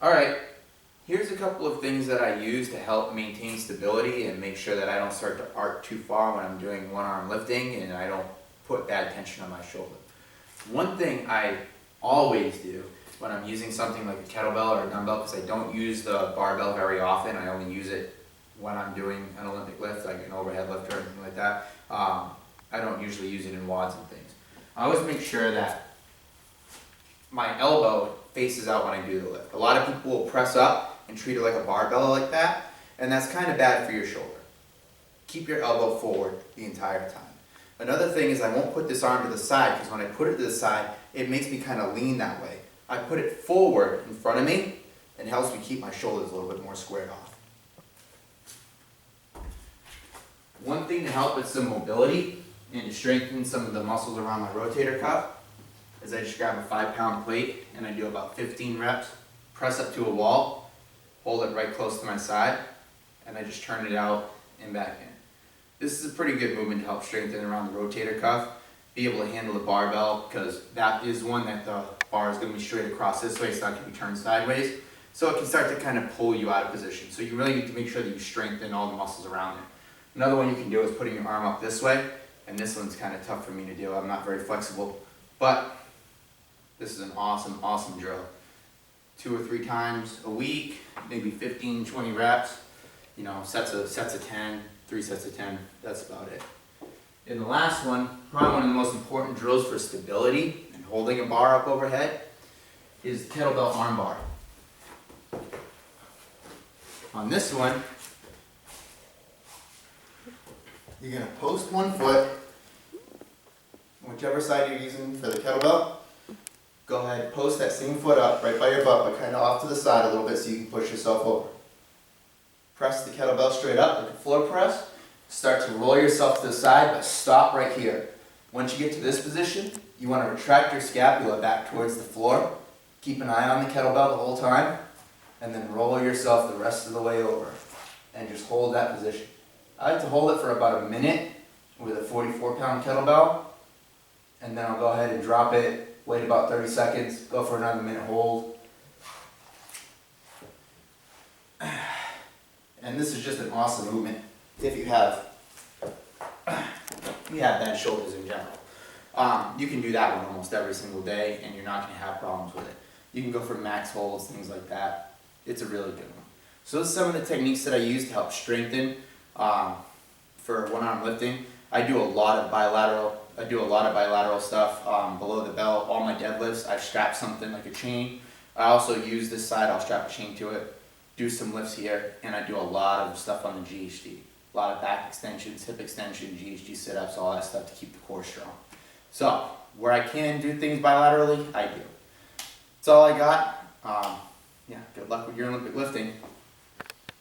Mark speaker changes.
Speaker 1: Alright, here's a couple of things that I use to help maintain stability and make sure that I don't start to arc too far when I'm doing one arm lifting and I don't put bad tension on my shoulder. One thing I always do when I'm using something like a kettlebell or a dumbbell, because I don't use the barbell very often, I only use it when I'm doing an Olympic lift, like an overhead lift or anything like that. I don't usually use it in wads and things. I always make sure that my elbow faces out when I do the lift. A lot of people will press up and treat it like a barbell like that, and that's kind of bad for your shoulder. Keep your elbow forward the entire time. Another thing is I won't put this arm to the side, because when I put it to the side, it makes me kind of lean that way. I put it forward in front of me and helps me keep my shoulders a little bit more squared off. One thing to help with some mobility and to strengthen some of the muscles around my rotator cuff is I just grab a 5-pound plate and I do about 15 reps, press up to a wall, hold it right close to my side, and I just turn it out and back in. This is a pretty good movement to help strengthen around the rotator cuff, be able to handle the barbell, because that is one that the bar is going to be straight across this way, it's not going to be turned sideways, so it can start to kind of pull you out of position. So you really need to make sure that you strengthen all the muscles around it. Another one you can do is putting your arm up this way, and this one's kind of tough for me to do. I'm not very flexible, but this is an awesome, awesome drill. 2 or 3 times a week, maybe 15, 20 reps, sets of 10, 3 sets of 10, that's about it. And the last one, probably one of the most important drills for stability and holding a bar up overhead, is the kettlebell arm bar. On this one, you're going to post one foot, whichever side you're using for the kettlebell. Go ahead, post that same foot up right by your butt, but kind of off to the side a little bit so you can push yourself over. Press the kettlebell straight up like a floor press. Start to roll yourself to the side, but stop right here. Once you get to this position, you want to retract your scapula back towards the floor. Keep an eye on the kettlebell the whole time, and then roll yourself the rest of the way over. And just hold that position. I like to hold it for about a minute with a 44-pound kettlebell, and then I'll go ahead and drop it, wait about 30 seconds, go for another minute hold. And this is just an awesome movement if you have bad shoulders in general. You can do that one almost every single day and you're not going to have problems with it. You can go for max holds, things like that. It's a really good one. So those are some of the techniques that I use to help strengthen for one-arm lifting. I do a lot of bilateral stuff below the belt. All my deadlifts, I strap something like a chain. I also use this side, I'll strap a chain to it, do some lifts here, and I do a lot of stuff on the GHD. A lot of back extensions, hip extension, GHD sit-ups, all that stuff to keep the core strong. So, where I can do things bilaterally, I do. That's all I got. Good luck with your Olympic lifting.